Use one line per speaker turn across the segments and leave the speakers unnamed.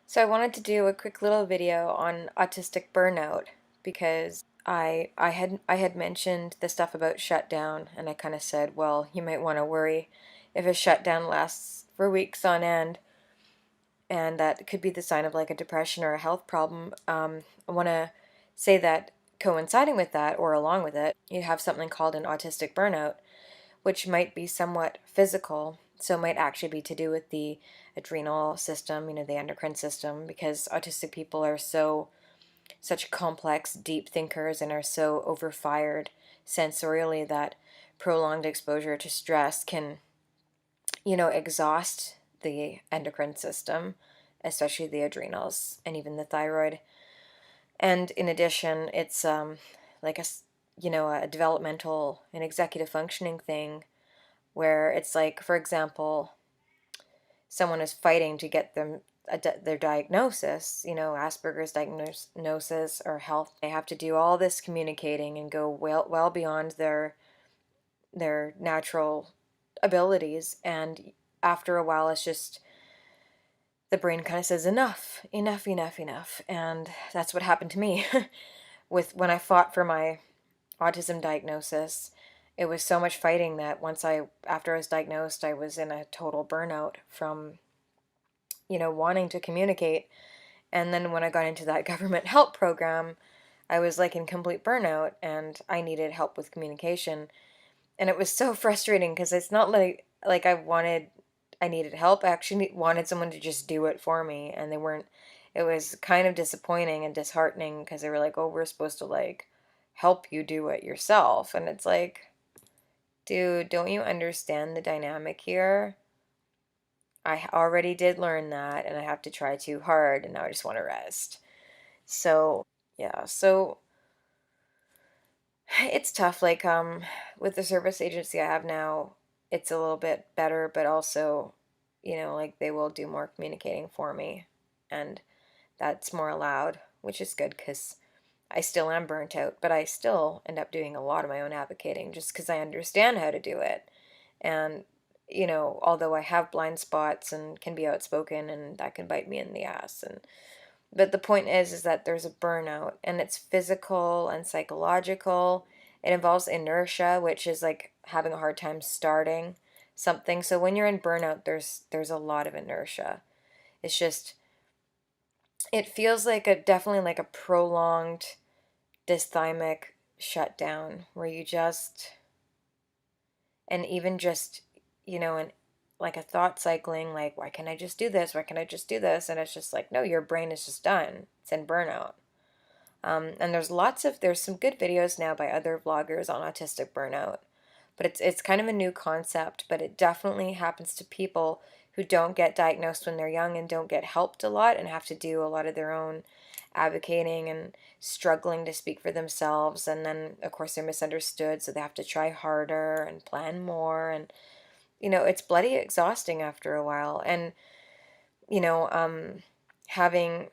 So I wanted to do a quick little video on autistic burnout because I had mentioned the stuff about shutdown, and I kind of said, well, you might want to worry if a shutdown lasts for weeks on end, and that could be the sign of like a depression or a health problem. I want to say that coinciding with that or along with it, you have something called an autistic burnout, which might be somewhat physical, so might actually be to do with the adrenal system, the endocrine system, because autistic people are such complex, deep thinkers and are so overfired sensorially that prolonged exposure to stress can, exhaust the endocrine system, especially the adrenals and even the thyroid. And in addition, it's like a developmental and executive functioning thing where it's like, for example, someone is fighting to get their diagnosis, Asperger's diagnosis or health. They have to do all this communicating and go well beyond their natural abilities. And after a while, it's just the brain kind of says enough, enough, enough, enough. And that's what happened to me with when I fought for my autism diagnosis. It was so much fighting that after I was diagnosed, I was in a total burnout from, wanting to communicate. And then when I got into that government help program, I was like in complete burnout and I needed help with communication. And it was so frustrating because it's not like I needed help. I actually wanted someone to just do it for me, and they weren't. It was kind of disappointing and disheartening because they were like, "Oh, we're supposed to like help you do it yourself." And it's like, dude, don't you understand the dynamic here? I already did learn that, and I have to try too hard, and now I just want to rest. So, yeah, so it's tough. Like, with the service agency I have now, it's a little bit better, but also, like they will do more communicating for me, and that's more allowed, which is good because I still am burnt out, but I still end up doing a lot of my own advocating just because I understand how to do it. And, although I have blind spots and can be outspoken, and that can bite me in the ass. But the point is that there's a burnout, and it's physical and psychological. It involves inertia, which is like having a hard time starting something. So when you're in burnout, there's a lot of inertia. It's just it feels like a definitely like a prolonged dysthymic shutdown where you just, and even just, and like a thought cycling, like, why can't I just do this? Why can't I just do this? And it's just like, no, your brain is just done. It's in burnout. And there's some good videos now by other vloggers on autistic burnout, but it's kind of a new concept, but it definitely happens to people who don't get diagnosed when they're young and don't get helped a lot and have to do a lot of their own advocating and struggling to speak for themselves. And then, of course, they're misunderstood, so they have to try harder and plan more. And, it's bloody exhausting after a while. And, you know, um, having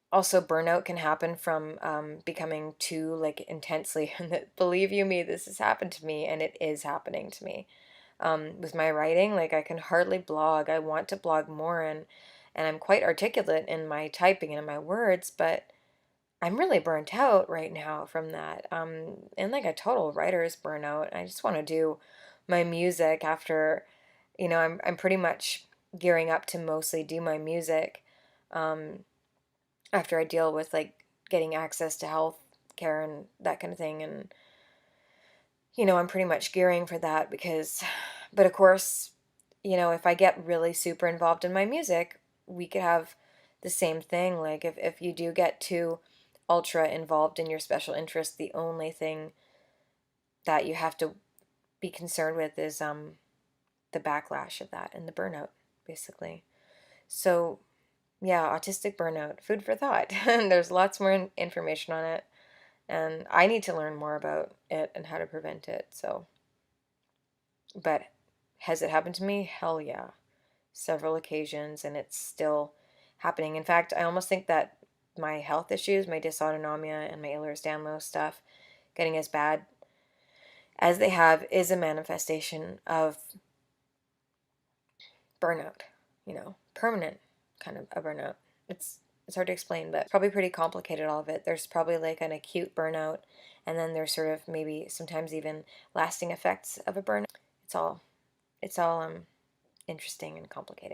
also burnout can happen from becoming too like intensely. And believe you me, this has happened to me, and it is happening to me with my writing. Like I can hardly blog. I want to blog more, and I'm quite articulate in my typing and in my words, but I'm really burnt out right now from that. And like a total writer's burnout. I just want to do my music after, I'm pretty much gearing up to mostly do my music. Um, After I deal with like getting access to health care and that kind of thing. And, I'm pretty much gearing for that because, but of course, if I get really super involved in my music, we could have the same thing. Like if you do get too ultra involved in your special interest, the only thing that you have to be concerned with is the backlash of that and the burnout, basically. So yeah, autistic burnout, food for thought. And there's lots more information on it. And I need to learn more about it and how to prevent it. So, but has it happened to me? Hell yeah. Several occasions, and it's still happening. In fact, I almost think that my health issues, my dysautonomia, and my Ehlers-Danlos stuff getting as bad as they have is a manifestation of burnout, permanent kind of a burnout. it's hard to explain, but probably pretty complicated, all of it. There's probably like an acute burnout, and then there's sort of maybe sometimes even lasting effects of a burnout. It's all interesting and complicated.